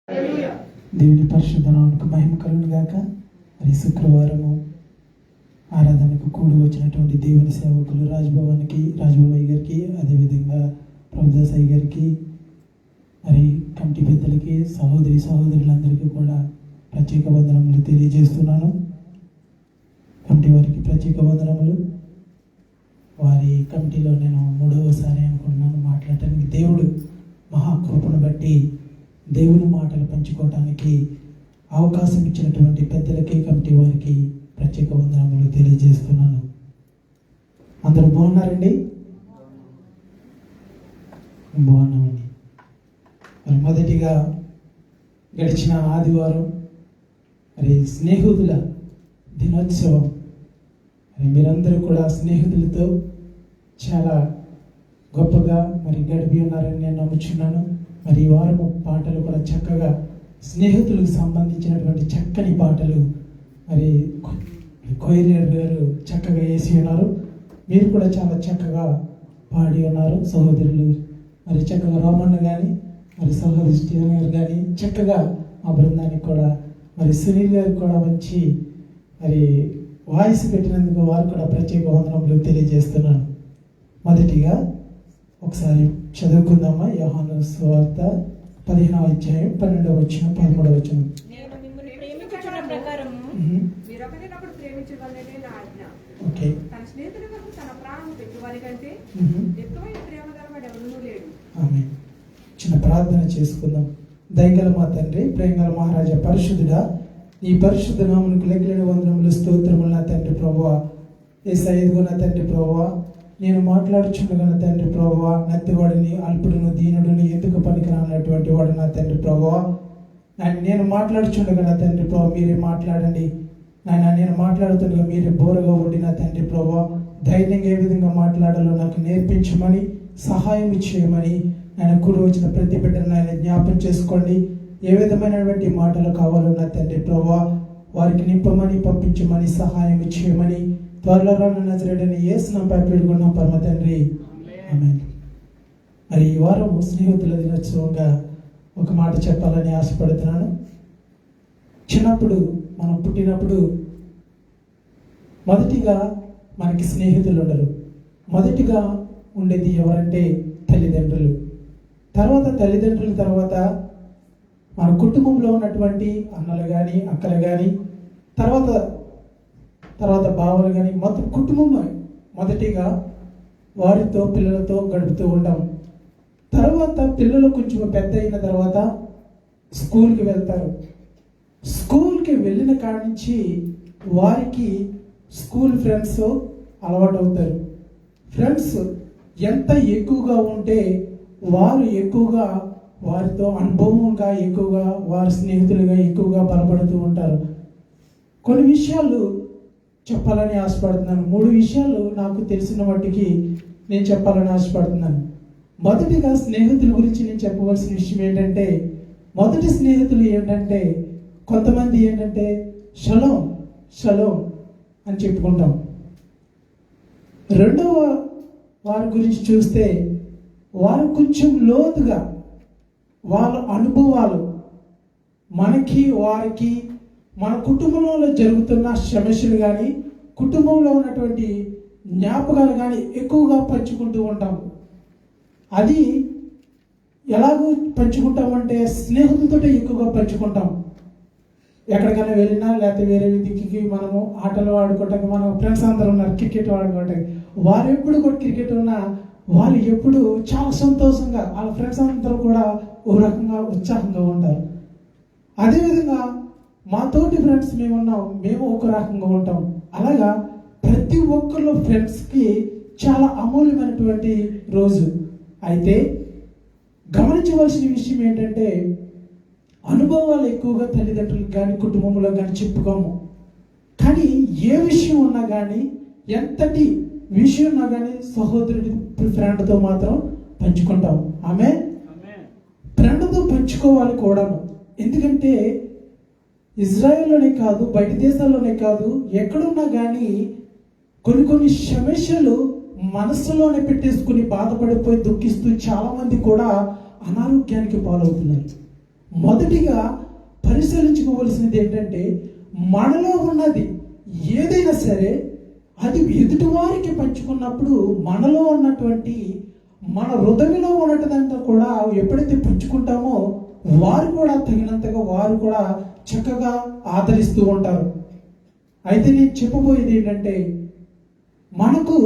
దేవుని పరిశుద్ధ నామమునకు మహిమ కలుగును గాక. మరి శుక్రవారము ఆరాధనకు కూడి వచ్చినటువంటి దేవుని సేవకులు రాజ్బాబయ్య గారికి, అదేవిధంగా ప్రభుదాస్ అయ్య గారికి, మరి కమిటీ పెద్దలకి, సహోదరులందరికీ కూడా ప్రత్యేక వందనములు తెలియజేస్తున్నాను. కమిటీ వారికి ప్రత్యేక వందనములు. వారి కమిటీలో నేను 3వసారి అనుకుంటున్నాను మాట్లాడటానికి. దేవుడు మహాకృపను బట్టి దేవుని మాటలు పంచుకోవడానికి అవకాశం ఇచ్చినటువంటి పెద్దలకి, కమిటీ వారికి ప్రత్యేక వందనములు తెలియజేస్తున్నాను. అందరూ బాగున్నారండి? బాగున్నామండి. మరి మొదటిగా గడిచిన ఆదివారం మరి స్నేహితుల దినోత్సవం. మరి మీరందరూ కూడా స్నేహితులతో చాలా గొప్పగా మరి గడిపి ఉన్నారని నేను నమ్ముచున్నాను. మరి ఈ వారము పాటలు కూడా చక్కగా స్నేహితులకు సంబంధించినటువంటి చక్కని పాటలు మరి కోయిలేరు గారు చక్కగా వేసి ఉన్నారు. మీరు కూడా చాలా చక్కగా పాడి ఉన్నారు. సహోదరులు మరి చక్కగా రోమన్న కానీ, మరి సహోదరి స్టీవెన్ గారు కానీ చక్కగా ఆ బృందానికి కూడా, మరి సునీల్ గారికి కూడా మంచి మరి వాయిస్ పెట్టినందుకు వారు కూడా ప్రత్యేక వందనములు తెలియజేస్తున్నాను. మొదటిగా ఒకసారి చదువుకుందామా? యోహాను సువార్త 15వ అధ్యాయం 12వ వచనం 13వ వచనం. చిన్న ప్రార్థన చేసుకుందాం. దయగల మా తండ్రి, ప్రేమగల మహారాజా, పరిశుద్ధుడా, ఈ పరిశుద్ధ నామమునకు లెక్కలేని వందనములు, స్తోత్రములు నా తండ్రి ప్రభువా. యేసయ్య, ఇదిగో నా తండ్రి ప్రభువా, నేను మాట్లాడుచుండగా నా తండ్రి ప్రభువా, నత్తివాడిని, అల్పుడును, దీనుడుని, ఎందుకు పనికిరానటువంటి వాడు నా తండ్రి ప్రభువా. నేను మాట్లాడుచుండగా నా తండ్రి ప్రభు మీరే మాట్లాడండి నాయన. నేను మాట్లాడుతుండగా మీరే బోరగా ఉండి నా తండ్రి ప్రభువా, ధైర్యంగా ఏ విధంగా మాట్లాడాలో నాకు నేర్పించమని, సహాయం చేయమని, ఆయన కూడి వచ్చిన ప్రతి బిడ్డను ఆయన జ్ఞాపం చేసుకోండి. ఏ విధమైనటువంటి మాటలు కావాలో నా తండ్రి ప్రభువా వారికి నింపమని, పంపించమని, సహాయం చేయమని, త్వరలో రాను నజరేయుడైన యేసు నామమున వేడుకుంటున్నాం పరమ తండ్రి, ఆమేన్. మరి ఈ వారం స్నేహితుల దినోత్సవంగా ఒక మాట చెప్పాలని ఆశపడుతున్నాను. చిన్నప్పుడు మనం పుట్టినప్పుడు మొదటిగా మనకి స్నేహితులు ఉండరు. మొదటిగా ఉండేది ఎవరంటే తల్లిదండ్రులు. తర్వాత మన కుటుంబంలో ఉన్నటువంటి అన్నలు కానీ, అక్కలు కానీ, తర్వాత బావలు కానీ, మొత్తం కుటుంబం మొదటిగా వారితో, పిల్లలతో గడుపుతూ ఉంటాం. తర్వాత పిల్లలు కొంచెం పెద్ద అయిన తర్వాత స్కూల్కి వెళ్తారు. స్కూల్కి వెళ్ళిన కాడి నుంచి వారికి స్కూల్ ఫ్రెండ్స్ అలవాటు అవుతారు. ఫ్రెండ్స్ ఎంత ఎక్కువగా ఉంటే వారు ఎక్కువగా వారితో అనుభవంగా, ఎక్కువగా వారి స్నేహితులుగా ఎక్కువగా బలపడుతూ ఉంటారు. కొన్ని విషయాలు చెప్పాలని ఆశపడుతున్నాను. 3 విషయాలు నాకు తెలిసిన వాటికి నేను చెప్పాలని ఆశపడుతున్నాను. మొదటిగా స్నేహితుల గురించి నేను చెప్పవలసిన విషయం ఏంటంటే, మొదటి స్నేహితులు ఏంటంటే, కొంతమంది ఏంటంటే షలోం అని చెప్పుకుంటాం. రెండవ వారి గురించి చూస్తే వారు కొంచెం లోతుగా వాళ్ళ అనుభవాలు మనకి, వారికి, మన కుటుంబంలో జరుగుతున్న సమస్యలు కానీ, కుటుంబంలో ఉన్నటువంటి జ్ఞాపకాలు కానీ ఎక్కువగా పంచుకుంటూ ఉంటాం. అది ఎలాగో పంచుకుంటామంటే స్నేహితులతో ఎక్కువగా పంచుకుంటాం. ఎక్కడికైనా వెళ్ళినా లేకపోతే వేరే దిక్కుకి మనము ఆటలు ఆడుకోవటానికి, మన ఫ్రెండ్స్ అందరూ ఉన్నారు క్రికెట్ ఆడుకోవటానికి, వారు ఎప్పుడు కూడా క్రికెట్ ఉన్నా వాళ్ళు ఎప్పుడు చాలా సంతోషంగా, వాళ్ళ ఫ్రెండ్స్ అందరూ కూడా ఓ రకంగా ఉత్సాహంగా ఉంటారు. అదేవిధంగా మా తోటి ఫ్రెండ్స్ మేము ఒక రకంగా ఉంటాం. అలాగా ప్రతి ఒక్కరు ఫ్రెండ్స్కి చాలా అమూల్యమైనటువంటి రోజు. అయితే గమనించవలసిన విషయం ఏంటంటే, అనుభవాలు ఎక్కువగా తల్లిదండ్రులకు కానీ, కుటుంబంలో కానీ చెప్పుకోము. కానీ ఏ విషయం ఉన్నా కానీ, ఎంతటి విషయం ఉన్నా కానీ సహోదరుడి ఫ్రెండ్తో మాత్రం పంచుకుంటాం. ఆమె ఫ్రెండ్తో పంచుకోవాలి కూడా. ఎందుకంటే ఇజ్రాయెల్లోనే కాదు, బయట దేశాల్లోనే కాదు, ఎక్కడున్నా కానీ కొన్ని సమస్యలు మనసులోనే పెట్టేసుకుని బాధపడిపోయి దుఃఖిస్తూ చాలా మంది కూడా అనారోగ్యానికి పాలవుతున్నారు. మొదటిగా పరిశీలించుకోవలసినది ఏంటంటే, మనలో ఉన్నది ఏదైనా సరే అది ఎదుటివారికి పంచుకున్నప్పుడు మనలో ఉన్నటువంటి మన హృదయంలో ఉన్నదంతా కూడా ఎప్పుడైతే పంచుకుంటామో వారు కూడా తగినంతగా వారు కూడా చక్కగా ఆదరిస్తూ ఉంటారు. అయితే నేను చెప్పబోయేది ఏంటంటే, మనకు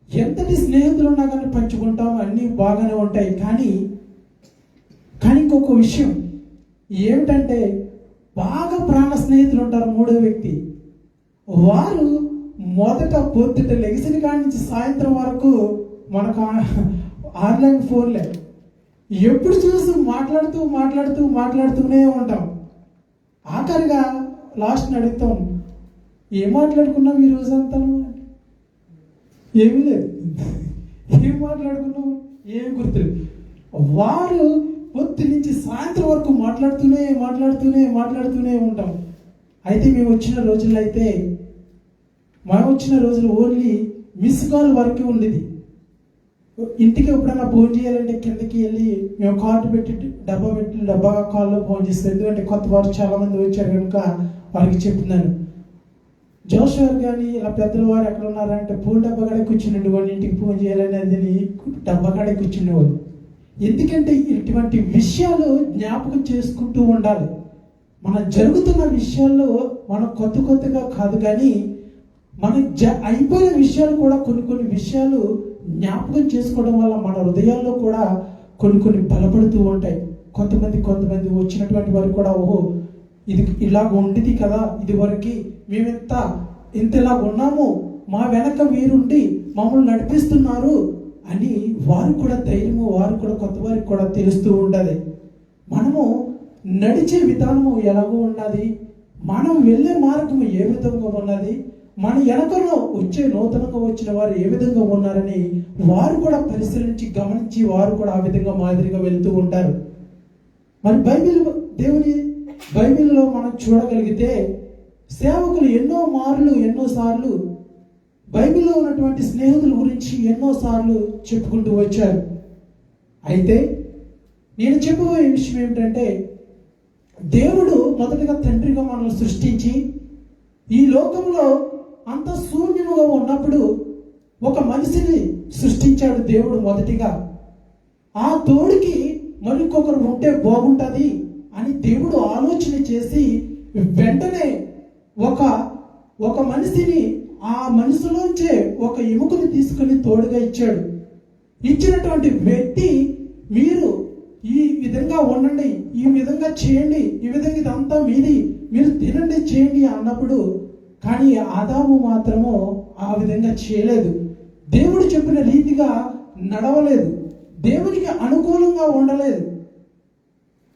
ఎంతటి స్నేహితులు ఉన్నా కానీ పంచుకుంటాం, అన్నీ బాగానే ఉంటాయి. కానీ ఇంకొక విషయం ఏమిటంటే, బాగా ప్రాణ స్నేహితులు ఉంటారు. మూడో వ్యక్తి వారు మొదట పొద్దుట లెగిసిన కాడి నుంచి సాయంత్రం వరకు మనకు ఆన్లైన్ ఫోన్లే, ఎప్పుడు చూసి మాట్లాడుతూనే ఉంటాం. ఆఖరిగా లాస్ట్ని అడుగుతాం, ఏం మాట్లాడుకున్నాం ఈ రోజంతా? ఏమీ లేదు. ఏం మాట్లాడుకున్నాం ఏం గుర్తులేదు. వారు పొద్దు నుంచి సాయంత్రం వరకు మాట్లాడుతూనే ఉంటాం. అయితే మేము వచ్చిన రోజులు ఓన్లీ మిస్ కాల్ వరకే ఉండేది. ఇంటికి ఎప్పుడైనా ఫోన్ చేయాలంటే కిందకి వెళ్ళి మేము కార్డు పెట్టి డబ్బా కాల్లో ఫోన్ చేస్తాం. ఎందుకంటే కొత్త వారు చాలా మంది వచ్చారు కనుక వారికి చెప్తున్నాను. జోషువా కానీ ఇలా పెద్దల వారు ఎక్కడ ఉన్నారంటే ఫోన్ డబ్బా కాడే కూర్చుండేవాడు. ఇంటికి ఫోన్ చేయాలనేది డబ్బా కాడే కూర్చుండేవాడు. ఎందుకంటే ఇటువంటి విషయాలు జ్ఞాపకం చేసుకుంటూ ఉండాలి. మన జరుగుతున్న విషయాల్లో మనం కొత్తగా కాదు, కానీ మన అయిపోయిన విషయాలు కూడా కొన్ని విషయాలు జ్ఞాపకం చేసుకోవడం వల్ల మన హృదయాల్లో కూడా కొన్ని బలపడుతూ ఉంటాయి. కొంతమంది వచ్చినటువంటి వారు కూడా, ఓహో ఇది ఇలాగ ఉండేది కదా, ఇది వరకు మేము ఇంతలా ఉన్నాము, మా వెనక వీరుండి మమ్మల్ని నడిపిస్తున్నారు అని వారు కూడా ధైర్యము, వారు కూడా కొత్త వారికి కూడా తెలుస్తూ ఉండాలి. మనము నడిచే విధానము ఎలాగో ఉన్నది, మనం వెళ్ళే మార్గము ఏ విధంగా ఉన్నది, మన వెనకలో నూతనంగా వచ్చిన వారు ఏ విధంగా ఉన్నారని వారు కూడా పరిశీలించి గమనించి వారు కూడా ఆ విధంగా మాదిరిగా వెళ్తూ ఉంటారు. మరి బైబిల్లో మనం చూడగలిగితే సేవకులు ఎన్నోసార్లు బైబిల్లో ఉన్నటువంటి స్నేహితుల గురించి ఎన్నోసార్లు చెప్పుకుంటూ వచ్చారు. అయితే నేను చెప్పబోయే విషయం ఏమిటంటే, దేవుడు మొదటగా తండ్రిగా మనల్ని సృష్టించి ఈ లోకంలో అంత శూన్యముగా ఉన్నప్పుడు ఒక మనిషిని సృష్టించాడు దేవుడు మొదటిగా. ఆ తోడికి మరికొకరు ఉంటే బాగుంటుంది అని దేవుడు ఆలోచన చేసి వెంటనే ఒక మనిషిని ఆ మనిషిలోంచే ఒక ఎముకని తీసుకుని తోడుగా ఇచ్చాడు. ఇచ్చినటువంటి వ్యక్తి, మీరు ఈ విధంగా ఉండండి, ఈ విధంగా చేయండి, ఈ విధంగా ఇదంతా మీది, మీరు తినండి చేయండి అన్నప్పుడు, కానీ ఆదాము మాత్రము ఆ విధంగా చేయలేదు. దేవుడు చెప్పిన రీతిగా నడవలేదు, దేవునికి అనుకూలంగా ఉండలేదు.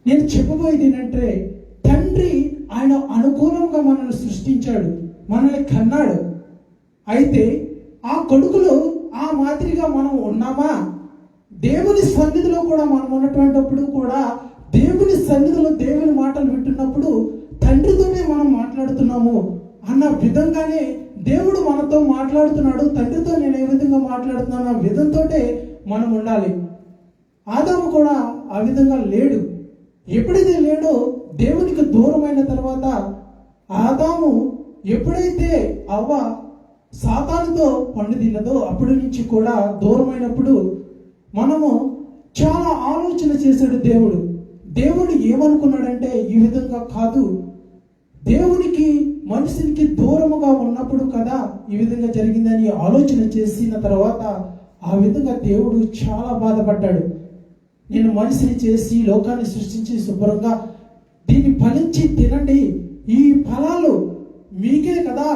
నేను చెప్పబోయేది ఏంటంటే, తండ్రి ఆయన అనుకూలంగా మనల్ని సృష్టించాడు, మనల్ని కన్నాడు. అయితే ఆ కొడుకులు ఆ మాదిరిగా మనం ఉన్నామా? దేవుని సన్నిధిలో కూడా మనం ఉన్నటువంటిప్పుడు కూడా దేవుని సన్నిధిలో దేవుని మాటలు వింటున్నప్పుడు తండ్రితోనే మనం మాట్లాడుతున్నాము అన్న విధంగానే దేవుడు మనతో మాట్లాడుతున్నాడు. తండ్రితో నేను ఏ విధంగా మాట్లాడుతున్నాను అన్న విధంతోటే మనం ఉండాలి. ఆదాము కూడా ఆ విధంగా లేడు. ఎప్పుడైతే లేడో దేవునికి దూరమైన తర్వాత ఆదాము ఎప్పుడైతే అవ్వ సాతానుతో పండు తిన్నదో అప్పటి నుంచి కూడా దూరమైనప్పుడు మనము చాలా ఆలోచన చేశాడు దేవుడు ఏమనుకున్నాడంటే, ఈ విధంగా కాదు, దేవునికి మనిషికి దూరముగా ఉన్నప్పుడు కదా ఈ విధంగా జరిగిందని ఆలోచన చేసిన తర్వాత ఆ విధంగా దేవుడు చాలా బాధపడ్డాడు. నేను మనిషిని చేసి లోకాన్ని సృష్టించి శుభ్రంగా దీన్ని ఫలించి తినండి, ఈ ఫలాలు మీకే కదా,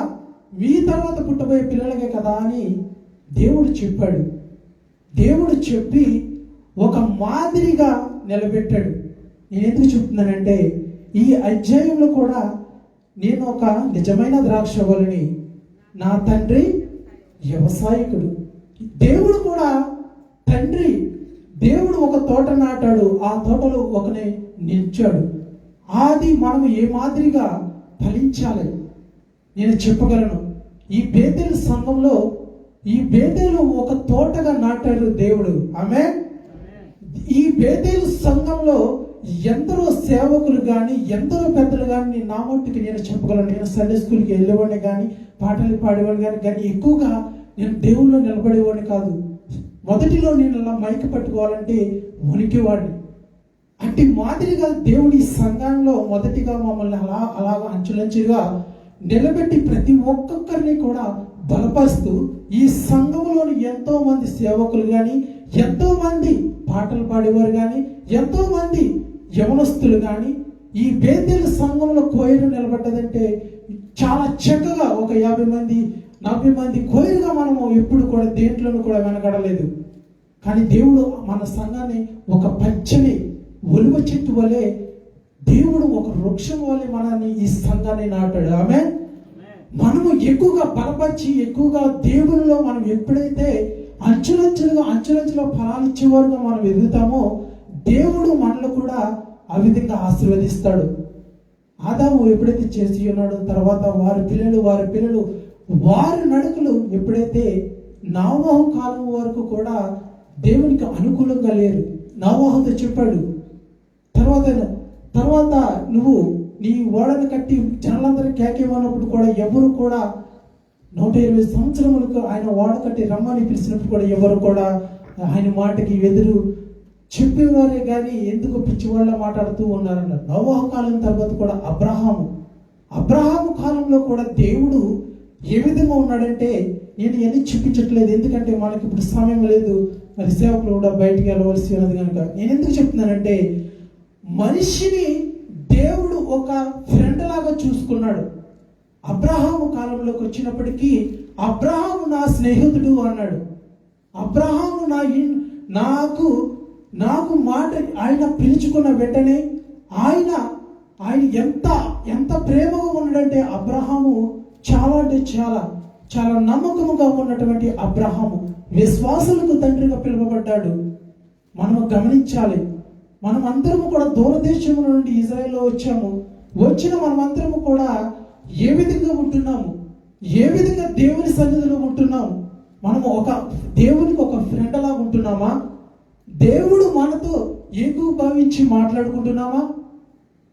మీ తర్వాత పుట్టబోయే పిల్లలకే కదా అని దేవుడు చెప్పాడు. దేవుడు చెప్పి ఒక మాదిరిగా నిలబెట్టాడు. నేను ఎందుకు చెప్తున్నానంటే, ఈ అధ్యాయంలో కూడా నేను ఒక నిజమైన ద్రాక్షవల్లిని, నా తండ్రి వ్యవసాయకుడు. దేవుడు కూడా తండ్రి, దేవుడు ఒక తోట నాటాడు, ఆ తోటలో ఒకనే నిల్చాడు. అది మనం ఏ మాదిరిగా ఫలించాలి నేను చెప్పగలను. ఈ బేతేలు సంఘంలో ఈ బేతేలు ఒక తోటగా నాటాడు దేవుడు. ఆమె ఈ బేతేలు సంఘంలో ఎందరో సేవకులు కానీ ఎందరో పెద్దలు కానీ నా మట్టుకు నేను చెప్పగలను. నేను సండే స్కూల్కి వెళ్ళేవాడిని కానీ పాటలు పాడేవాడిని కానీ ఎక్కువగా నేను దేవుళ్ళో నిలబడేవాడిని కాదు. మొదటిలో నేను అలా మైక్ పట్టుకోవాలంటే వణికేవాడిని. అంటే మాదిరిగా దేవుడి సంఘంలో మొదటిగా మమ్మల్ని అలాగా అంచులంచులుగా నిలబెట్టి ప్రతి ఒక్కొక్కరిని కూడా బలపరుస్తూ ఈ సంఘంలోని ఎంతో మంది సేవకులు కానీ ఎంతో మంది పాటలు పాడేవారు కానీ ఎంతో మంది యవనస్తులు కానీ ఈ బేతేలు సంఘంలో కోయిరు నిలబడ్డదంటే చాలా చక్కగా ఒక 50 మంది 40 మంది కోయిరుగా మనము ఎప్పుడు కూడా దేంట్లోనూ కూడా వెనకడలేదు. కానీ దేవుడు మన సంఘాన్ని ఒక పచ్చని ఒలివ చెట్టు వలె, దేవుడు ఒక వృక్షం వలె మనల్ని ఈ సంఘాన్ని నాటాడు. ఆమె మనము ఎక్కువగా బలపరిచి ఎక్కువగా దేవునిలో మనం ఎప్పుడైతే అంచులంచులుగా ఫలాలు ఇచ్చేవారుగా మనం ఎదుగుతామో దేవుడు మనలో కూడా ఆ విధంగా ఆశీర్వదిస్తాడు. ఆదాము ఎప్పుడైతే చేసి ఉన్నాడో తర్వాత వారి పిల్లలు వారి నడుకలు ఎప్పుడైతే నోవహు కాలం వరకు కూడా దేవునికి అనుకూలంగా లేరు. నోవహుతో చెప్పాడు, తర్వాత నువ్వు నీ ఓడను కట్టి జనాలందరూ కేకేమన్నప్పుడు కూడా ఎవరు కూడా 120 సంవత్సరములకు ఆయన ఓడ కట్టి రమ్మని పిలిచినప్పుడు కూడా ఎవరు కూడా ఆయన మాటకి ఎదురు చెప్పేవారే కానీ ఎందుకు పిచ్చివాళ్ళ మాట్లాడుతూ ఉన్నారన్నారు. నోవహు కాలం తర్వాత కూడా అబ్రహాము కాలంలో కూడా దేవుడు ఏ విధంగా ఉన్నాడంటే నేను ఎన్ని చూపించట్లేదు, ఎందుకంటే మనకి ఇప్పుడు సమయం లేదు, మరి సేవకులు కూడా బయటికి వెళ్ళవలసి ఉన్నది కనుక నేను ఎందుకు చెప్తున్నానంటే మనిషిని దేవుడు ఒక ఫ్రెండ్ లాగా చూసుకున్నాడు. అబ్రహాము కాలంలోకి వచ్చినప్పటికీ అబ్రహాము నా స్నేహితుడు అన్నాడు. అబ్రహాము నాకు మాట ఆయన పిలుచుకున్న వెంటనే ఆయన ఎంత ప్రేమగా ఉన్నాడంటే అబ్రహాము చాలా అంటే చాలా నమ్మకముగా ఉన్నటువంటి అబ్రహాము విశ్వాసులకు తండ్రిగా పిలువబడ్డాడు. మనము గమనించాలి, మనం అందరము కూడా దూరదేశం నుండి ఇజ్రాయెల్లో వచ్చిన మనమందరము కూడా ఏ విధంగా ఉంటున్నాము, ఏ విధంగా దేవుని సన్నిధిలో ఉంటున్నాము, మనము దేవునికి ఒక ఫ్రెండ్ లాగా ఉంటున్నామా, దేవుడు మనతో ఎక్కువ భావించి మాట్లాడుకుంటున్నామా,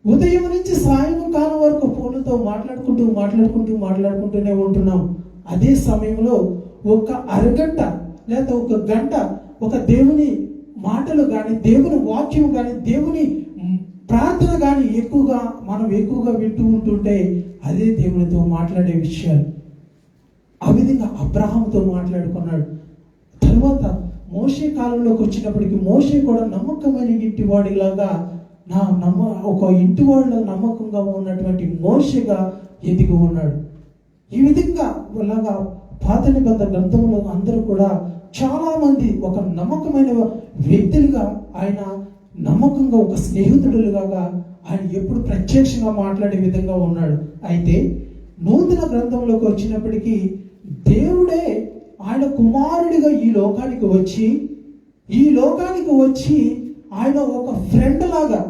ఉదయం నుంచి సాయంకాలం వరకు ఫోన్లతో మాట్లాడుకుంటూనే ఉంటున్నాం. అదే సమయంలో ఒక అరగంట లేదా ఒక గంట ఒక దేవుని మాటలు కానీ దేవుని వాక్యం కానీ దేవుని ప్రార్థన కానీ మనం ఎక్కువగా వింటూ ఉంటుంటే అదే దేవునితో మాట్లాడే విషయాలు. ఆ విధంగా అబ్రహాముతో మాట్లాడుకున్నాడు. తర్వాత మోషే కాలంలోకి వచ్చినప్పటికీ మోషే కూడా నమ్మకమైన ఇంటివాడిలాగా ఒక ఇంటివాడిలో నమ్మకంగా ఉన్నటువంటి మోషేగా ఎదిగి ఉన్నాడు. ఈ విధంగా అలాగా పాత నిబంధన గ్రంథంలో అందరూ కూడా చాలా మంది ఒక నమ్మకమైన వ్యక్తులుగా ఆయన నమ్మకంగా ఒక స్నేహితుడులుగా ఆయన ఎప్పుడు ప్రత్యక్షంగా మాట్లాడే విధంగా ఉన్నాడు. అయితే నూతన గ్రంథంలోకి వచ్చినప్పటికీ దేవుడే ఆయన కుమారుడిగా ఈ లోకానికి వచ్చి ఆయన ఒక ఫ్రెండ్ లాగా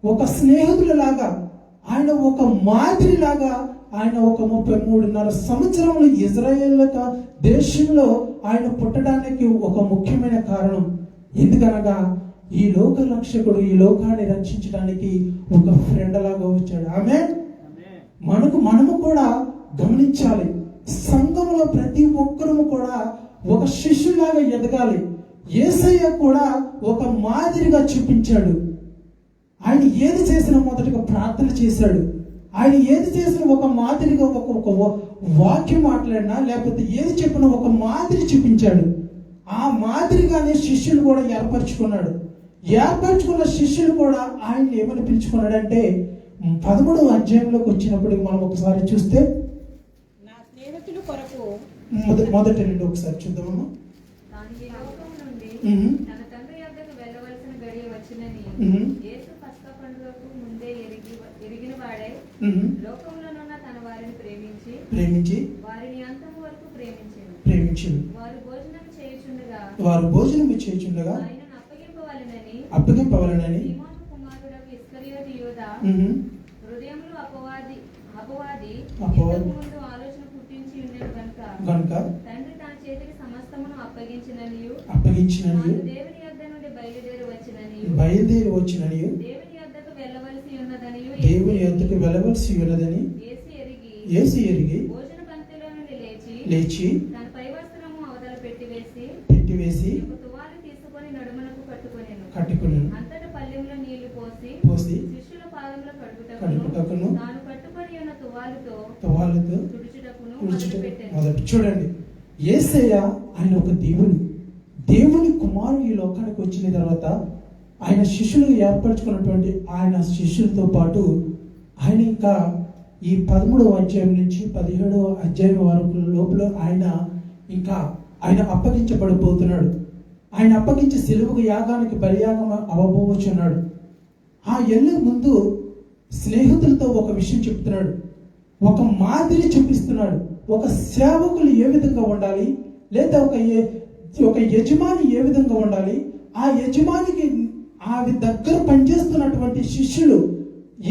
ఒక స్నేహితుడిలాగా ఆయన ఒక మాదిరిలాగా ఆయన ఒక 33.5 సంవత్సరములు ఇజ్రాయేల్ దేశంలో ఆయన పుట్టడానికి ఒక ముఖ్యమైన కారణం. ఎందుకనగా ఈ లోక రక్షకుడు ఈ లోకాన్ని రక్షించడానికి ఒక ఫ్రెండ్ లాగా వచ్చాడు. మనము కూడా గమనించాలి, సంఘంలో ప్రతి ఒక్కరము కూడా ఒక శిష్యులాగా ఎదగాలి. యేసయ్య కూడా ఒక మాదిరిగా చూపించాడు. ఆయన ఏది చేసినా మొదటగా ప్రార్థన చేశాడు. ఆయన ఏది చేసినా ఒక మాదిరిగా ఒక వాక్యం మాట్లాడినా లేకపోతే ఏది చెప్పినా ఒక మాదిరి చూపించాడు. ఆ మాదిరిగానే శిష్యులు కూడా ఏర్పరచుకున్న శిష్యులు కూడా ఆయన ఏమని పిలుచుకున్నాడంటే 13వ అధ్యాయంలోకి వచ్చినప్పటికి మనం ఒకసారి చూస్తే మొదటి నుండి ఒకసారి చూద్దామమ్మా. ప్రేమించి వారు భోజనం చేయుచుండగా అప్పగింపవలెనని గనుక తండ్రి తన చేతికి సమస్తమును అప్పగించిననియు బయలుదేరి వచ్చిననియు దేవుని దేవుని యొద్దకు వెళ్ళవలసి ఉన్నదని యేసు ఎరిగి భోజన పంక్తిలో నుండి లేచి తన పై వస్త్రము అవతల పెట్టివేసి ఒక తువాలు తీసుకొని నడుమునకు కట్టుకుని అంతటా పళ్ళెంలో నీళ్లు పోసి శిష్యుల పాదముల కడుపుటకును తాను కట్టుకొని ఉన్న తువాలుతో తుడుచుటకును మొదలు. చూడండి, యేసయ్య ఆయన ఒక దేవుని కుమారుడు ఈ లోకానికి వచ్చిన తర్వాత ఆయన శిష్యులు ఏర్పరచుకున్నటువంటి ఆయన శిష్యులతో పాటు ఆయన ఇంకా ఈ 13వ అధ్యాయం నుంచి 17వ అధ్యాయం వరకు లోపల ఆయన అప్పగించబడిపోతున్నాడు. ఆయన అప్పగించి సిలువకు యాగానికి బలియాగం అవ్వబోచున్నాడు. ఆ వెళ్ళే ముందు స్నేహితులతో ఒక విషయం చెప్తున్నాడు, ఒక మాదిరి చూపిస్తున్నాడు. ఒక సేవకులు ఏ విధంగా ఉండాలి, లేదా ఒక యజమాని ఏ విధంగా ఉండాలి, ఆ యజమానికి ఆ దగ్గర పనిచేస్తున్నటువంటి శిష్యులు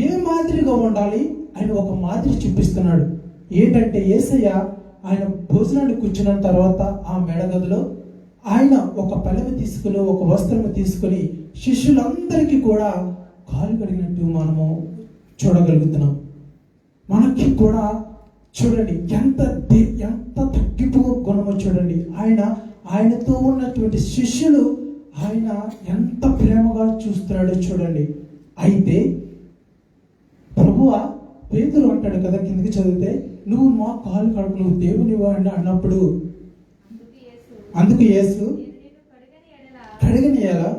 ఏ మాదిరిగా ఉండాలి అని ఒక మాదిరి చూపిస్తున్నాడు. ఏంటంటే యేసయ్య ఆయన భోజనాన్ని కూర్చున్న తర్వాత ఆ మెడగదిలో ఆయన ఒక పలెము తీసుకుని ఒక వస్త్రము తీసుకుని శిష్యులందరికీ కూడా కాలు కడిగినట్టు మనము చూడగలుగుతున్నాం. మనకి కూడా చూడండి ఎంత తగ్గిపో గుణమో చూడండి. ఆయనతో ఉన్నటువంటి శిష్యులు ఆయన ఎంత ప్రేమగా చూస్తున్నాడో చూడండి. అయితే ప్రభువా పేతురు అంటాడు కదా, కిందకి చదివితే, నువ్వు మా కాలు కడుపు, నువ్వు దేవుని వాడిని అన్నప్పుడు అందుకు యేసు కడగని ఎలా.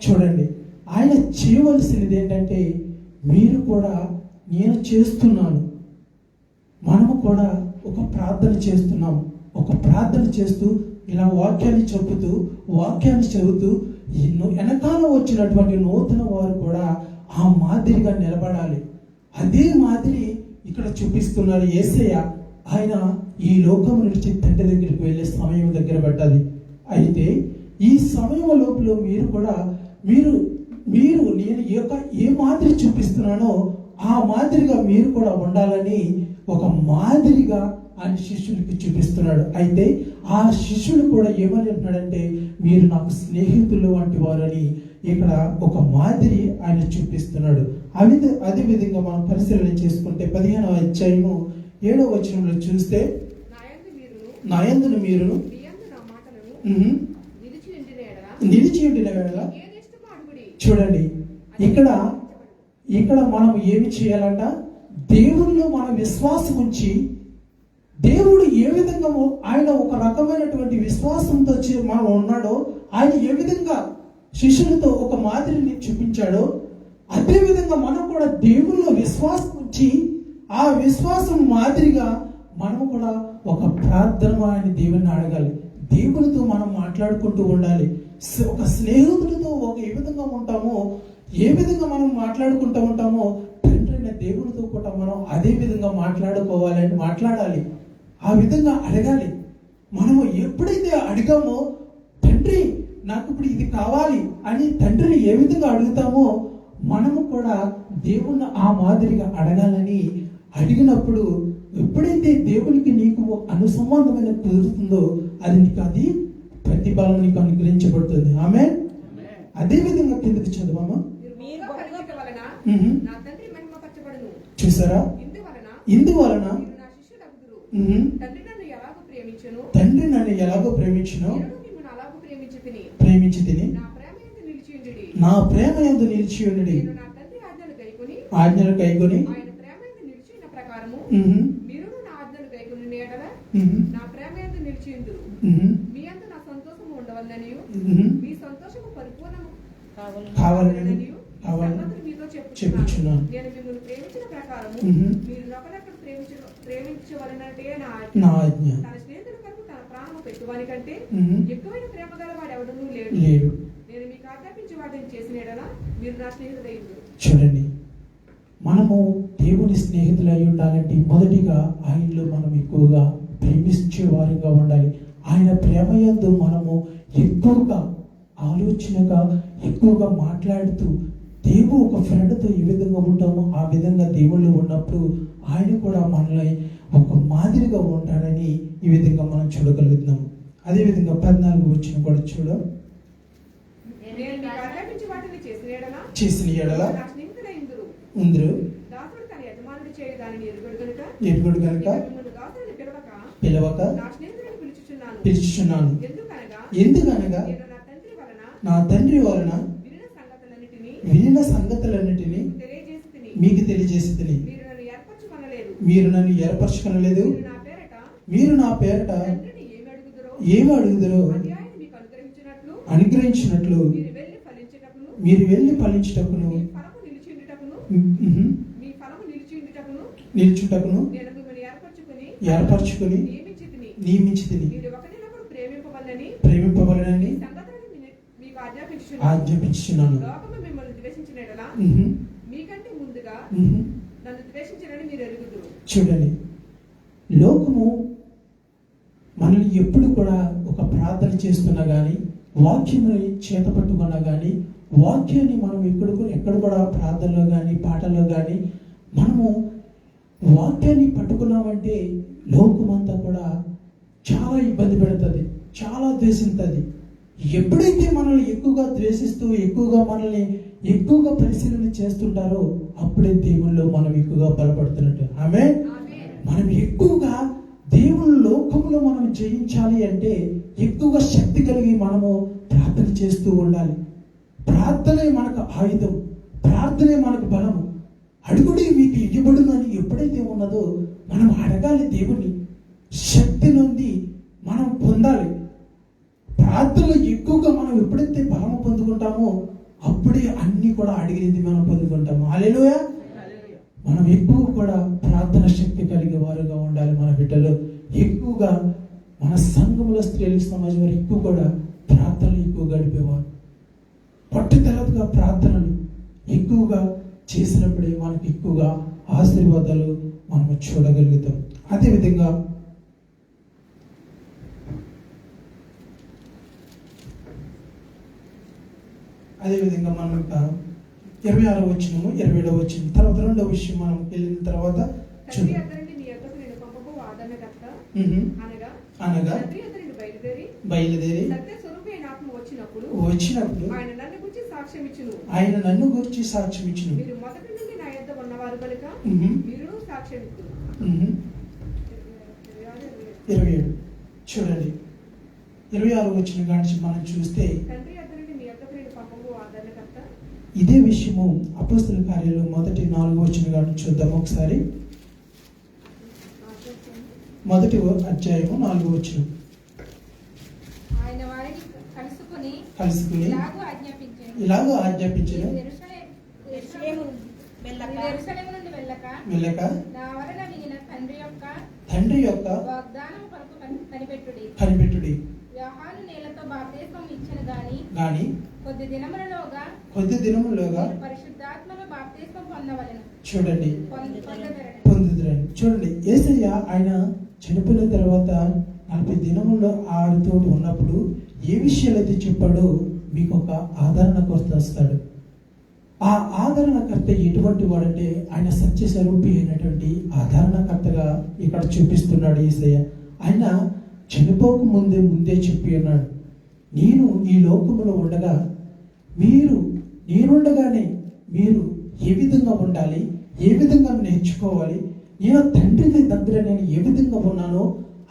చూడండి, ఆయన చేయవలసినది ఏంటంటే, మీరు కూడా నేను చేస్తున్నాను, మనము కూడా ఒక ప్రార్థన చేస్తున్నాం. ఒక ప్రార్థన చేస్తూ ఇలా వాక్యాన్ని చదువుతూ వెనకాల వచ్చినటువంటి నూతన వారు కూడా ఆ మాదిరిగా నిలబడాలి. అదే మాదిరి ఇక్కడ చూపిస్తున్నారు యేసయ్య. ఆయన ఈ లోకం నుంచి తండ్రి దగ్గరికి వెళ్ళే సమయం దగ్గర పడ్డది. అయితే ఈ సమయం లోపల మీరు కూడా నేను ఏ మాదిరి చూపిస్తున్నానో ఆ మాదిరిగా మీరు కూడా ఉండాలని ఒక మాదిరిగా ఆయన శిష్యులకి చూపిస్తున్నాడు. అయితే ఆ శిష్యుడు కూడా ఏమని అంటున్నాడంటే, మీరు నాకు స్నేహితులు వంటి వారని ఇక్కడ ఒక మాదిరి ఆయన చూపిస్తున్నాడు. అదే విధంగా మనం పరిశీలన చేసుకుంటే 15వ అధ్యాయము 7వ వచనంలో చూస్తే, నాయందును మీరును నిలిచి ఉండిన వేళ. చూడండి, ఇక్కడ మనం ఏమి చేయాలంట, దేవునిలో మనం విశ్వాసం ఉంచి, దేవుడు ఏ విధంగా ఆయన ఒక రకమైనటువంటి విశ్వాసంతో మనం ఉన్నాడో, ఆయన ఏ విధంగా శిష్యులతో ఒక మాదిరిని చూపించాడో, అదే విధంగా మనం కూడా దేవునిలో విశ్వాసం ఉంచి ఆ విశ్వాసం మాదిరిగా మనం కూడా ఒక ప్రార్థన ఆయన దేవుని అడగాలి. దేవునితో మనం మాట్లాడుకుంటూ ఉండాలి. ఒక స్నేహితులతో ఏ విధంగా ఉంటామో, ఏ విధంగా మనం మాట్లాడుకుంటూ ఉంటామో, తండ్రి అయిన దేవునితో కూడా మనం అదే విధంగా మాట్లాడాలి. ఆ విధంగా అడగాలి. మనము ఎప్పుడైతే అడిగామో, తండ్రి నాకు ఇప్పుడు ఇది కావాలి అని తండ్రిని ఏ విధంగా అడుగుతామో, మనము కూడా దేవుణ్ణి ఆ మాదిరిగా అడగాలని అడిగినప్పుడు, ఎప్పుడైతే దేవునికి నీకు అనుసంబంధమైన కుదురుతుందో అది ప్రతిఫలం నీకు అనుగ్రహించబడుతుంది. ఆమె అదే విధంగా కిందకి చదవమా. చూసారా, ఇందువలన తండ్రి నన్ను ఎలాగో ప్రేమించును ప్రేమించి తిని నా ప్రేమ యందు నిలిచి ఉండి ఆజ్ఞలు కైకొని కావాలని చెప్పుచున్నాను. నా ఆజ్ఞ లేడు. చూడండి, మనము దేవుని స్నేహితులై ఉండాలంటే మొదటిగా ఆయనలో మనం ఎక్కువగా ప్రేమించే వారిగా ఉండాలి. ఆయన ప్రేమ యందు మనము ఎక్కువగా ఆలోచనగా ఎక్కువగా మాట్లాడుతూ, దేవుడు ఒక ఫ్రెండ్తో ఏ విధంగా ఉంటామో ఆ విధంగా దేవుళ్ళు ఉన్నప్పుడు ఆయన కూడా మనల్ని ఒక మాదిరిగా ఉంటాడని ఈ విధంగా మనం చూడగలుగుతున్నాం. అదేవిధంగా 14వ వచనం కూడా చేసిన ఎడల ఉందరు దాసుడు తన యజమానుడు చేయు దానిని ఎరుగుడు గనుక ఎరుగుడు కనుక మిమ్మల్ని దాసుడిని పిలవక నా స్నేహితుడిని పిలుచుచున్నాను. పిలుచుచున్నాను. ఎందుకనగా ఎందుకనగా నేను నా తండ్రి వలన వినిన సంగతులన్నిటినీ మీకు తెలియజేసి తిని మీరు నన్ను ఏర్పరచుకొనలేదు. మీరు నా పేరట ఏమి అడుగుదరో అనుగ్రహించినట్లు మీరు వెళ్ళి ఫలించుటకును నిలుచుటకును ఏర్పరచుకుని నియమించి తిని ప్రేమింపవలనని ఆజ్ఞాపించుచున్నాను. మీకంటే ముందుగా నన్ను ద్వేషించరని మీరు ఎరుగుదురు. చూడండి, లోకము మనల్ని ఎప్పుడు కూడా ఒక ప్రార్థన చేస్తున్నా కానీ, వాక్యముని చేత పట్టుకున్నా కానీ, వాక్యాన్ని మనం ఎక్కడ కూడా ప్రార్థనలో కానీ పాటల్లో కానీ మనము వాక్యాన్ని పట్టుకున్నామంటే లోకమంతా కూడా చాలా ఇబ్బంది పెడుతుంది, చాలా ద్వేషిస్తుంది. ఎప్పుడైతే మనల్ని ఎక్కువగా ద్వేషిస్తూ ఎక్కువగా పరిశీలన చేస్తుంటారో అప్పుడే దేవుల్లో మనం ఎక్కువగా బలపడుతున్నట్టు. ఆమేన్. మనం ఎక్కువగా దేవుని లోకంలో మనం జయించాలి అంటే ఎక్కువగా శక్తి కలిగి మనము ప్రార్థన చేస్తూ ఉండాలి. ప్రార్థనే మనకు ఆయుధం, ప్రార్థనే మనకు బలము. అడుగుడి మీకు ఇవ్వబడును అని ఎప్పుడైతే ఉన్నదో మనం అడగాలి. దేవుని శక్తి నుండి మనం పొందాలి. ప్రార్థనలో ఎక్కువగా మనం ఎప్పుడైతే బలము పొందుకుంటామో అప్పుడే అన్ని కూడా అడిగేది మనం పొందుకుంటాము. హల్లెలూయా. మనం ఎక్కువ కూడా ప్రార్థన శక్తి కలిగే వారుగా ఉండాలి. మన బిడ్డలు ఎక్కువగా మన సంఘముల స్త్రీల సమాజంలో ఎక్కువ కూడా ప్రార్థనలు ఎక్కువ గడిపేవారు. పట్టుదలగా ప్రార్థనలు ఎక్కువగా చేసినప్పుడే మనకి ఎక్కువగా ఆశీర్వాదాలు మనం చూడగలుగుతాం. అదేవిధంగా మనం 26వ వచనము 27వ వచనం తర్వాత రెండవ విషయం మనం వెళ్ళిన తర్వాత అనగా బయలుదేరి వచ్చినప్పుడు ఆయన నన్ను గురించి సాక్ష్యం ఇచ్చును. మీరు మొదటి నుండి నా యొద్ద ఉన్నవారు కనుక మీరు సాక్ష్యం ఇచ్చును. 27 చూడండి, 26వ వచనం నుంచి మనం చూస్తే ఇదే విషయము అపోస్తలుల కార్యాలు మొదటి 4వ వచనం చూద్దాం ఒకసారి. మొదటి అధ్యాయము 4వ వచనం. ఆయన వారిని కలుసుకుని ఇలాగ ఆజ్ఞాపించెను, వెళ్ళక తండ్రి యొక్క కనిపెట్టుడి. యోహాను నేలతో బాప్తిస్మం ఇచ్చెను గాని కొద్ది దినములుగా పరిశుద్ధాత్మలో బాప్తిస్మం పొందవలెను. చూడండి, పొందుదురని. చూడండి, యేసయ్య ఆయన చనిపోయిన తర్వాత 40 దినముల్లో ఆడితో ఉన్నప్పుడు ఏ విషయాలు అయితే చెప్పాడో మీకు ఒక ఆదరణకర్త వస్తాడు. ఆ ఆదరణకర్త ఎటువంటి వాడంటే ఆయన సత్యస్వరూపి అయినటువంటి ఆదరణకర్తగా ఇక్కడ చూపిస్తున్నాడు యేసయ్య. ఆయన చనిపోక ముందే చెప్పి ఉన్నాడు, నేను ఈ లోకములో ఉండగా నేనుండగానే మీరు ఏ విధంగా ఉండాలి, ఏ విధంగా నేర్చుకోవాలి, నేను తండ్రి దగ్గర నేను ఏ విధంగా ఉన్నానో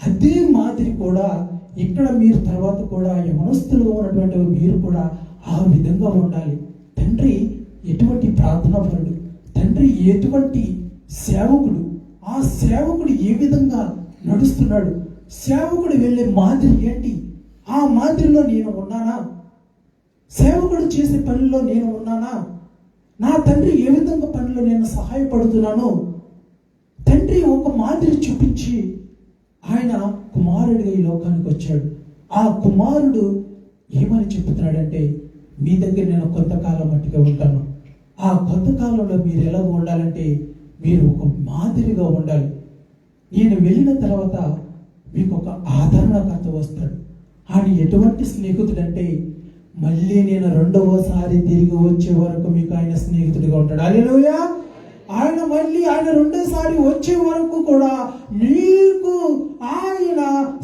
అదే మాదిరి కూడా ఇక్కడ మీరు తర్వాత కూడా యవనస్తులుగా ఉన్నటువంటి మీరు కూడా ఆ విధంగా ఉండాలి. తండ్రి ఎటువంటి ప్రార్థనాపరుడు, తండ్రి ఎటువంటి సేవకుడు, ఆ సేవకుడు ఏ విధంగా నడుస్తున్నాడు, సేవకుడు వెళ్ళే మాదిరి ఏంటి, ఆ మాదిరిలో నేను ఉన్నానా, సేవకుడు చేసే పనిలో నేను ఉన్నానా, నా తండ్రి ఏ విధంగా పనిలో నేను సహాయపడుతున్నానో తండ్రి ఒక మాదిరి చూపించి ఆయన కుమారుడిగా ఈ లోకానికి వచ్చాడు. ఆ కుమారుడు ఏమని చెప్తున్నాడంటే, మీ దగ్గర నేను కొంతకాలం మట్టిగా ఉంటాను, ఆ కొంతకాలంలో మీరు ఎలా ఉండాలంటే మీరు ఒక మాదిరిగా ఉండాలి. నేను వెళ్ళిన తర్వాత మీకు ఒక ఆదరణకర్త వస్తాడు. ఆయన ఎటువంటి స్నేహితుడంటే మళ్ళీ నేను రెండవసారి తిరిగి వచ్చే వరకు మీకు ఆయన స్నేహితుడిగా ఉంటాడు. హల్లెలూయా. ఆయన రెండోసారి వచ్చే వరకు కూడా మీకు ఆయన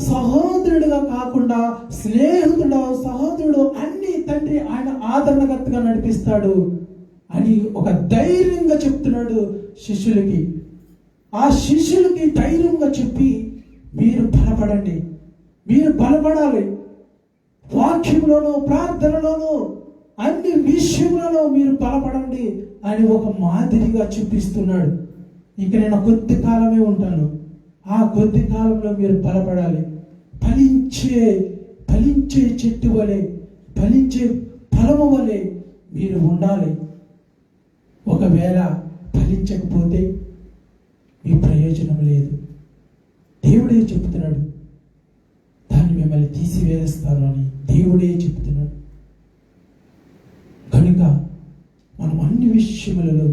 సహోదరుడుగా కాకుండా స్నేహితుడు, సహోదరుడు అన్ని తండ్రి ఆయన ఆదరణకర్తగా నడిపిస్తాడు. అని ఒక ధైర్యంగా చెప్తున్నాడు శిష్యులకి. ఆ శిష్యులకి ధైర్యంగా చెప్పి మీరు బలపడండి, మీరు బలపడాలి, వాక్యంలోనూ ప్రార్థనలోనూ అన్ని విషయంలో మీరు బలపడండి అని ఒక మాదిరిగా చూపిస్తున్నాడు. ఇక నేను కొద్ది కాలమే ఉంటాను, ఆ కొద్ది కాలంలో మీరు బలపడాలి, ఫలించే చెట్టు వలె, ఫలించే ఫలము వలె మీరు ఉండాలి. ఒకవేళ ఫలించకపోతే మీ ప్రయోజనం లేదు. దేవుడే చెప్తున్నాడు, దాన్ని మిమ్మల్ని తీసివేస్తాను అని దేవుడే చెప్తున్నాడు. కనుక మనం అన్ని విషయములలో,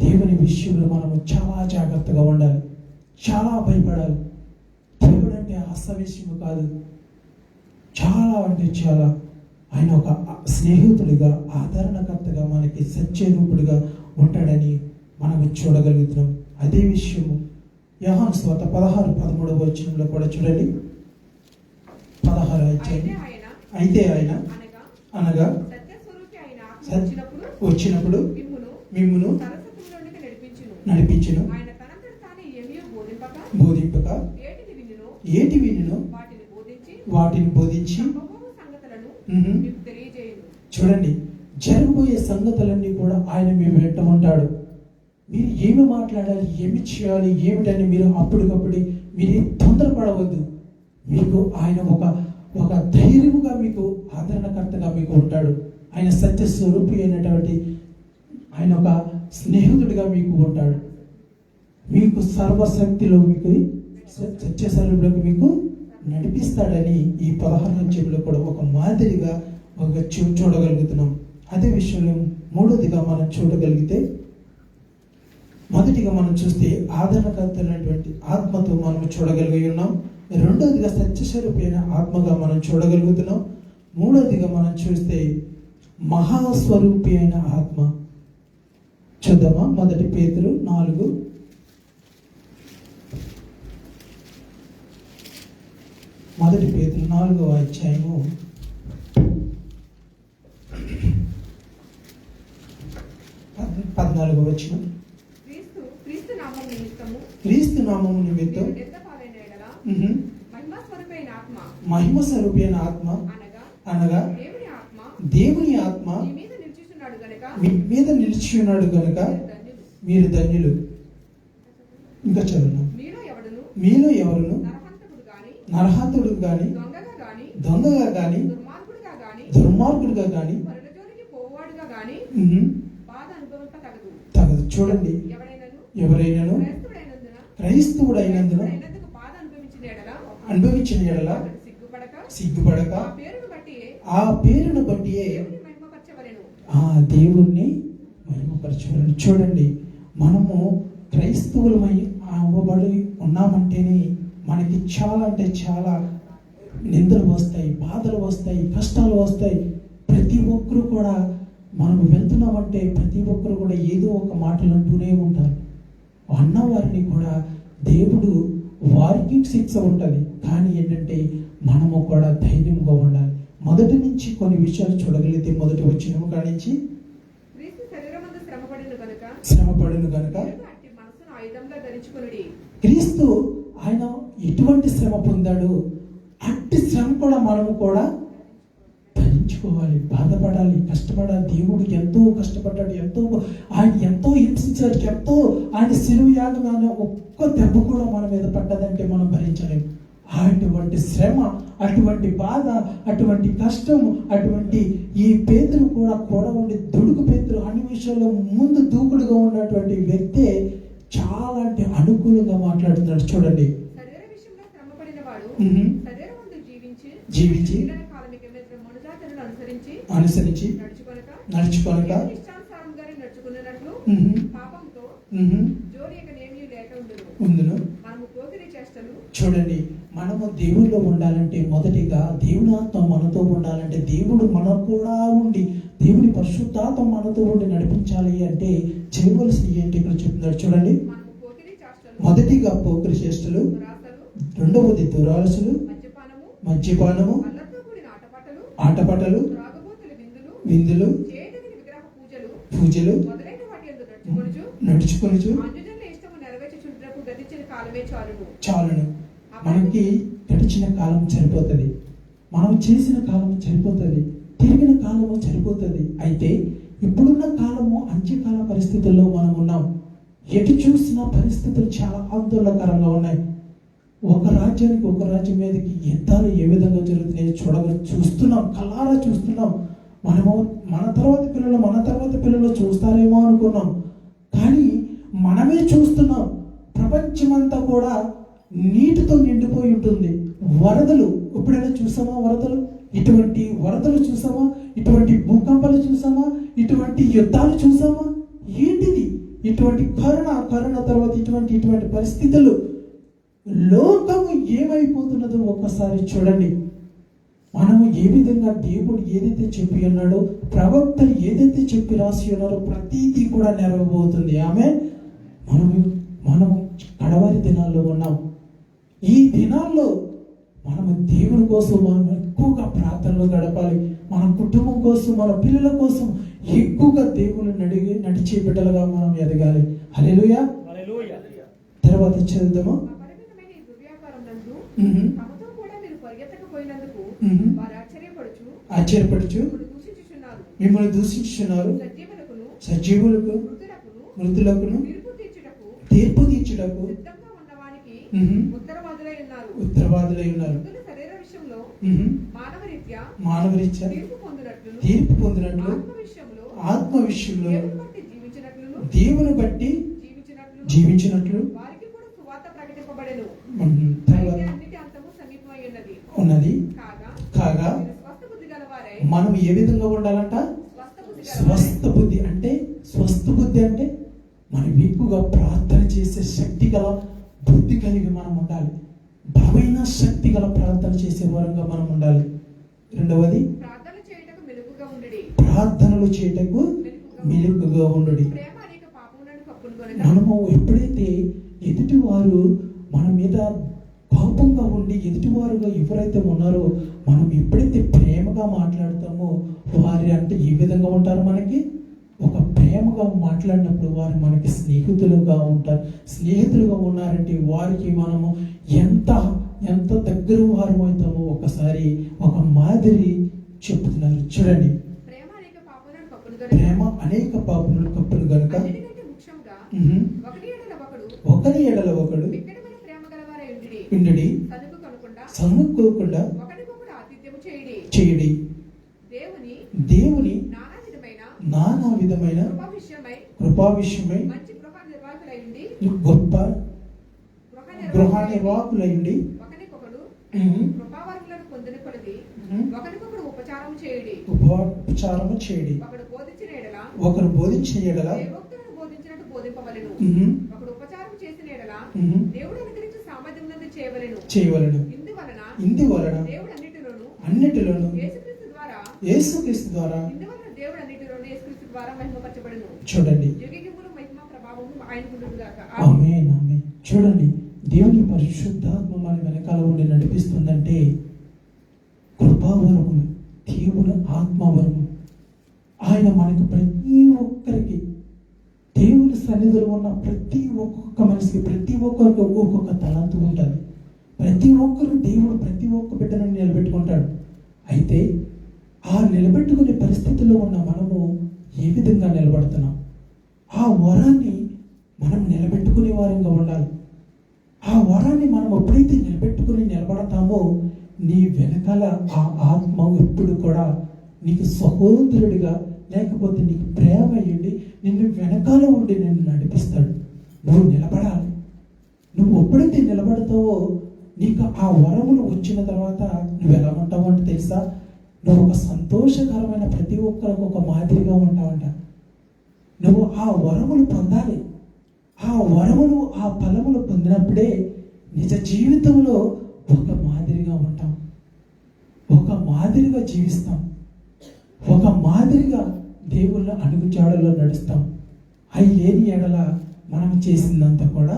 దేవుని విషయంలో మనము చాలా జాగ్రత్తగా ఉండాలి, చాలా భయపడాలి. దేవుడు అంటే అసవిషయము కాదు, చాలా అంటే చాలా ఆయన ఒక స్నేహితుడిగా, ఆదరణకర్తగా, మనకి సత్యరూపుడిగా ఉంటాడని మనం చూడగలుగుతున్నాం. అదే విషయము యోహాను సువార్త 16-13 వచనంలో కూడా చూడండి. 16 అధ్యాయం. అయితే ఆయన అనగా వచ్చినప్పుడు మిమ్మును నడిపించును, బోధింపక ఏటి వినును వాటిని బోధించి. చూడండి, జరగబోయే సంగతులన్నీ కూడా ఆయన మేము వెంట ఉంటాడు. మీరు ఏమి మాట్లాడాలి, ఏమి చేయాలి, ఏమిటని మీరు అప్పటికప్పుడు మీరు తొందరపడవద్దు. మీకు ఆయన ఒక ధైర్యముగా, మీకు ఆదరణకర్తగా మీకు ఉంటాడు. ఆయన సత్యస్వరూపి అయినటువంటి ఆయన ఒక స్నేహితుడిగా మీకు ఉంటాడు. మీకు సర్వశక్తిలో మీకు సత్యస్వరూపులకు మీకు నడిపిస్తాడని ఈ 16 అధ్యాయంలో కూడా ఒక మాదిరిగా ఒక చూడగలుగుతున్నాం. అదే విషయంలో మూడోదిగా మనం చూడగలిగితే, మొదటిగా మనం చూస్తే ఆదరణకర్తైనటువంటి ఆత్మతో మనం చూడగలిగి ఉన్నాం. రెండోదిగా సత్యస్వరూపి అయిన ఆత్మగా మనం చూడగలుగుతున్నాం. మూడోదిగా మనం చూస్తే మహాస్వరూపి అయిన ఆత్మ. చూద్దామా? 1 పేతురు 4 1 పేతురు 4వ అధ్యాయము 14వ వచనం. క్రీస్తు నామము నిమిత్తం మహిమ స్వరూపైన ఆత్మ అనగా దేవుని ఆత్మ మీ మీద నిలిచి ఉన్నాడు గనుక మీరు ధన్యులు. ఇంకా చదువు. మీలో ఎవరును నరహంతుడు గాని, దొంగగా గాని, దుర్మార్గుడుగా గాని తగదు. చూడండి, ఎవరైనాను క్రైస్తవుడైనందున అనుభవించిన ఎడల సిగ్గుపడక ఆ పేరును బట్టి ఆ దేవుణ్ణి మహిమపరచవలెను. చూడండి, మనము క్రైస్తవులమై అవ్వబడి ఉన్నామంటేనే మనకి చాలా అంటే చాలా నిందలు వస్తాయి, బాధలు వస్తాయి, కష్టాలు వస్తాయి. ప్రతి ఒక్కరు కూడా మనం వెళ్తున్నామంటే ప్రతి ఒక్కరు కూడా ఏదో ఒక మాటలు అంటూనే ఉంటారు. అన్నవారిని కూడా దేవుడు వారికి శిక్ష ఉంటుంది. కానీ ఏంటంటే మనము కూడా ధైర్యంగా ఉండాలి. మొదటి నుంచి కొన్ని విషయాలు చూడగలిగితే, మొదటి వచనము కానించి శ్రమపడును కనుక క్రీస్తు ఆయన ఎటువంటి శ్రమ పొందాడు, అట్టి శ్రమ కూడా మనము కూడా ధరించుకోవాలి, బాధపడాలి, కష్టపడాలి. దేవుడు ఎంతో కష్టపడ్డాడు, ఆయన ఎంతో హింసించాడు, ఎంతో ఆయన శిలువ యాగం అనే ఒక్క దెబ్బ కూడా మన మీద పడ్డదంటే మనం భరించలేము. అటువంటి శ్రమ, అటువంటి బాధ, అటువంటి కష్టం, అటువంటి ఈ పేతురు కూడా ఉండి దుడుకు పేతురు అన్ని విషయాల్లో ముందు దూకుడుగా ఉన్నటువంటి వ్యక్తే చాలా అంటే అనుకూలంగా మాట్లాడుతున్నాడు. చూడండి, జీవించి అనుసరించి నడుచుకొనక ఉండును. చూడండి, మనము దేవుల్లో ఉండాలంటే మొదటిగా దేవుని ఆత్మ మనతో ఉండాలంటే, దేవుడు మనకు కూడా ఉండి దేవుని పరిశుద్ధాత్మ మనతో ఉండి నడిపించాలి అంటే చేయవలసి ఏంటి ఇక్కడ చెప్తున్నాడు. చూడండి, మొదటిగా పోకిరి చేష్టలు, రెండవది దురాలసులు, మద్యపానము, ఆటపాటలు, విందులు, పూజలు మొదలైన వాటి యందు నడుచుకొనుచు నడుచుకొనుచు అన్యజనుల ఇష్టము నెరవేర్చుచుటకు గతించిన కాలమే చాలును. చాలును. మనకి గడిచిన కాలం సరిపోతుంది, మనం చేసిన కాలం సరిపోతుంది, తిరిగిన కాలము సరిపోతుంది. అయితే ఇప్పుడున్న కాలము అంత్యకాల పరిస్థితుల్లో మనం ఉన్నాం. ఎటు చూసిన పరిస్థితులు చాలా ఆందోళనకరంగా ఉన్నాయి. ఒక రాజ్యానికి ఒక రాజ్యం మీదకి యుద్ధాలు ఏ విధంగా జరుగుతున్నాయో చూస్తున్నాం, కళ్ళారా చూస్తున్నాం. మనము మన తర్వాత పిల్లలు చూస్తారేమో అనుకున్నాం, కానీ మనమే చూస్తున్నాం. ప్రపంచమంతా కూడా నీటితో నిండిపోయి ఉంటుంది. వరదలు ఎప్పుడైనా చూసామా? ఇటువంటి వరదలు చూసామా? ఇటువంటి భూకంపాలు చూసామా? ఇటువంటి యుద్ధాలు చూసామా? ఏంటిది? ఇటువంటి కరోనా తర్వాత ఇటువంటి పరిస్థితులు, లోకము ఏమైపోతున్నదో ఒక్కసారి చూడండి. మనము ఏ విధంగా దేవుడు ఏదైతే చెప్పి ఉన్నాడో, ప్రవక్తలు ఏదైతే చెప్పి రాసి ఉన్నారో ప్రతిదీ కూడా నెరవేరబోతుంది. ఆమె మనము కడవారి దినాల్లో ఉన్నాం. ఈ దినాల్లో మనము దేవుని కోసం మనం ఎక్కువగా ప్రార్థనలు గడపాలి. మన కుటుంబం కోసం, మన పిల్లల కోసం ఎక్కువగా దేవుని నడిచే బిడ్డలుగా మనం ఎదగాలి. హల్లెలూయా. తర్వాత చదువుదామా? అపరిమితమైన ఈ దుర్వ్యాపారమునందు తమతో కూడా మీరు పరిగెత్తకపోయినందుకు వారు ఆశ్చర్యపడుచు మిమ్మల్ని దూషించుచున్నారు. సజీవులకు మృతులకును తీర్పు తీర్చుటకు ఉత్తరవాదులై ఉన్నారు. మానవరీత్యా తీర్పు పొందినట్లు ఆత్మ విషయంలో దేవుని బట్టి జీవించినట్లు ఉన్నది. కాగా మనం ఏ విధంగా ఉండాలంట? స్వస్థ బుద్ధి అంటే మనం ఎక్కువగా ప్రార్థన చేసే శక్తి గల బుద్ధి కలిగి మనం ఉండాలి. బలమైన శక్తి గల ప్రార్థన చేసే వారంగా మనం ఉండాలి. రెండవది, ప్రార్థనలు చేయటకు మెలకుగా ఉండుడి. మనము ఎప్పుడైతే ఎదుటివారు మన మీద కోపంగా ఉండి ఎదుటివారుగా ఎవరైతే ఉన్నారో, మనం ఎప్పుడైతే ప్రేమగా మాట్లాడతామో వారి అంటే ఏ విధంగా ఉంటారు? మనకి ఒక ప్రేమగా మాట్లాడినప్పుడు వారు మనకి స్నేహితులుగా ఉంటారు. స్నేహితులుగా ఉన్నారంటే వారికి మనము ఎంత దగ్గర వారు అవుతామో ఒకసారి ఒక మాదిరి చెప్తున్నారు. చూడండి, ప్రేమ అనేక పాపములను కప్పును గనుక ఒకరి ఎడల ఒకడు ఉండుడి, సనుక్కోకుండా చేయడి. దేవుని నానా విధమైన కృపా విషయమై గొప్ప గృహ నిర్వాహకులైండి ఉపచారము చేయడి. ఒకరు బోధించిన ఎడల చేయవలెను. ఇందువలన అన్నిటిలోను యేసుక్రీస్తు ద్వారా చూడండి. ఆమేన్, ఆమేన్. చూడండి, దేవుని పరిశుద్ధాత్మ మన వెనకాల ఉండి నడిపిస్తుందంటే కృపావరములు, దేవుని ఆత్మవరములు. ఆయన మనకు ప్రతి ఒక్కరికి దేవుని సన్నిధిలో ఉన్న ప్రతి ఒక్కొక్క మనిషికి ప్రతి ఒక్కరికి ఒక్కొక్క తలంతు ఉంటుంది. ప్రతి ఒక్కరు దేవుడు ప్రతి ఒక్క బిడ్డను నిలబెట్టుకుంటాడు. అయితే ఆ నిలబెట్టుకునే పరిస్థితుల్లో ఉన్న మనము ఏ విధంగా నిలబడుతున్నాం? ఆ వరాన్ని మనం నిలబెట్టుకునే వారంగా ఉండాలి. ఆ వరాన్ని మనం ఎప్పుడైతే నిలబడతామో నీ వెనకాల ఆ ఆత్మ ఎప్పుడు కూడా నీకు సహోదరుడిగా లేకపోతే నీకు ప్రేమ అయ్యండి నిన్ను వెనకాల ఉండి నిన్ను నడిపిస్తాడు. నువ్వు నిలబడాలి. నువ్వు ఎప్పుడైతే నిలబడతావో నీకు ఆ వరములు వచ్చిన తర్వాత నువ్వు ఎలా ఉంటావు అంటే తెలుసా? నువ్వు ఒక సంతోషకరమైన ప్రతి ఒక్కరికి ఒక మాదిరిగా ఉంటావంట. నువ్వు ఆ వరములు పొందాలి. ఆ వరములు ఆ ఫలములు పొందినప్పుడే నిజ జీవితంలో ఒక మాదిరిగా ఉంటాం, ఒక మాదిరిగా జీవిస్తాం, ఒక మాదిరిగా దేవుళ్ళ అడుగుజాడలో నడుస్తాం. అవి లేని ఎడల మనం చేసిందంతా కూడా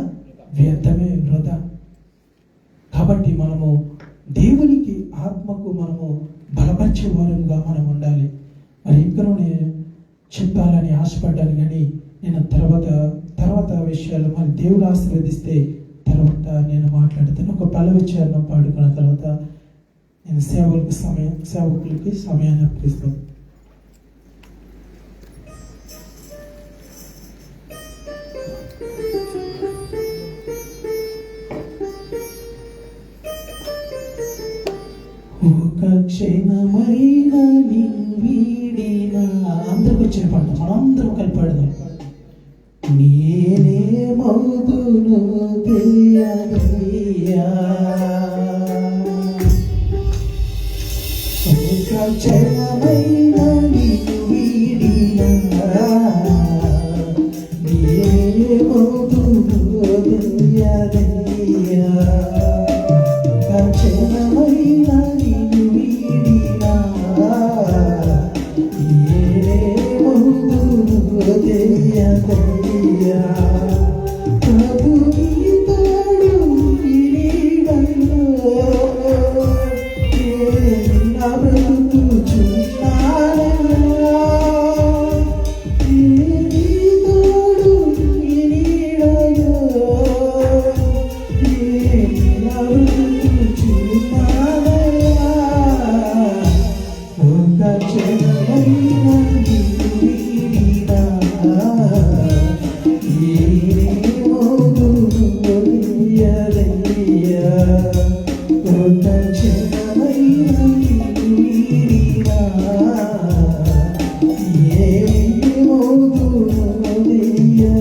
వ్యర్థమే, వృధా. కాబట్టి మనము దేవునికి ఆత్మకు మనము బలపరిచే వారంగా మనం ఉండాలి. మరి ఇంకనే చెప్పాలని ఆశపడ్డాను, కానీ నేను తర్వాత విషయాలు మరి దేవుడు ఆశీర్వదిస్తే తర్వాత నేను మాట్లాడతాను. ఒక పల్లవి చరణం పాడుకున్న తర్వాత నేను సేవకులకి సమయాన్ని అర్పిస్తాను. ఒక క్షణమైన నిన్ను వీడిన, అందరికి వచ్చిన పాట మనందరం కలిపి పాడదాం. నేనేమవుతును తెలియదయ్యా, ఒక క్షణమైన నిన్ను వీడిన, నేనేమవుతును తెలియదయ్యా, ఒక క్షణమైన నిన్ను వీడిన, నేనేమవుతును తెలియదయ్యా, ప్రభు నీ తోడు నీడలో నా బ్రతుకుచున్నానయ్యా, నీ తోడు నీడలో నా బ్రతుకుచున్నానయ్యా, ఒక క్షణమైన నిన్ను వీడినా, నేనేమవుతును తెలియదయ్యా, ఒక క్షణమైన నిన్ను వీడినా, నేనేమవుతును తెలియదయ్యా.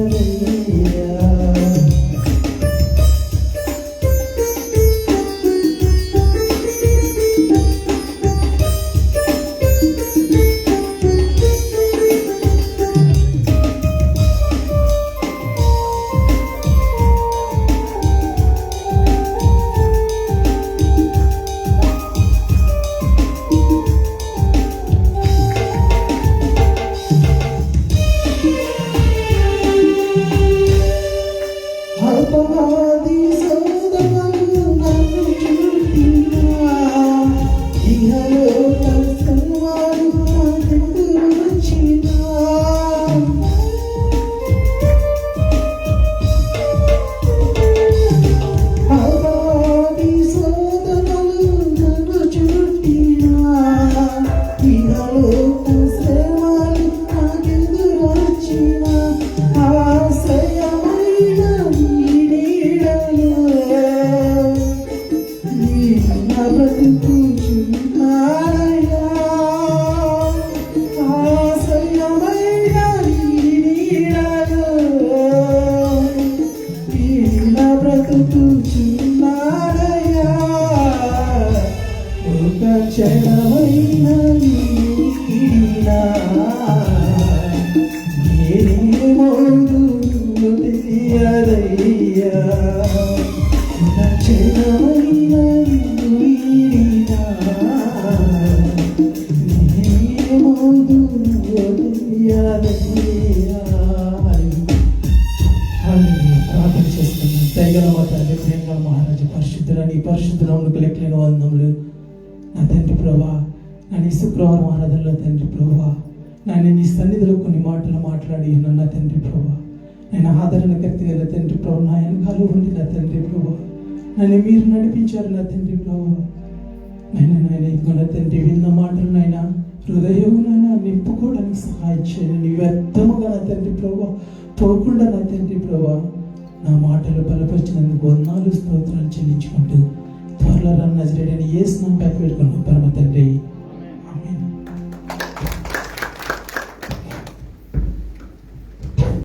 అపవాది సోదరులు నన్ను చుట్టినా, ఇహలోక సర్వాలు నాకెదురొచ్చినా, అపవాది సోదరులు నన్ను చుట్టినా, ఇహలోక సర్వాలు నాకెదురొచ్చినా, ఆశ్రయమైన నా బ్రతుకుచున్నానయ్యా, ఆశ్రయమైన నీడలో నా బ్రతుకుచున్నానయ్యా, ఒక క్షణమైన నీడినా, నేనేమవుతును తెలియదయ్యా, ఒక క్షణమైన నిన్ను వీడినా, నేనేమవుతును తెలియదయ్యా. ప్రార్థన చేస్తున్నాను. దయగల మా తండ్రి, ప్రేమగల మహారాజు, పరిశుద్ధుల నీ పరిశుద్ధ నామమునకు లెక్కలేని వందనములు. నా తండ్రి ప్రభా, నా నీ శుక్రవారం ఆరాధనలో తండ్రి ప్రభా, నేను నీ సన్నిధిలో కొన్ని మాటలు మాట్లాడి ఉన్నాను నా తండ్రి ప్రభా. నేను ఆదరణకర్త గల తండ్రి ప్రభా, నా వెనకాల ఉండి నా తండ్రి ప్రభా, నన్ను మీరు నడిపించారు నా తండ్రి ప్రభా. నాయన ఇదిగో నా తండ్రి, విన్న మాటలు నాయన హృదయం నాయన నింపుకోవడానికి సహాయం చేయండి. నీ వ్యర్థముగా నా తండ్రి ప్రభా పోకుండా నా తండ్రి ప్రభా, నా మాటలు బలపరిచినందుకు వందనాలు స్తోత్రాలు చెల్లించుకుంటూ త్వరలో నజరేయుడైన యేసు నామమున పెట్టుకుంటున్నాను.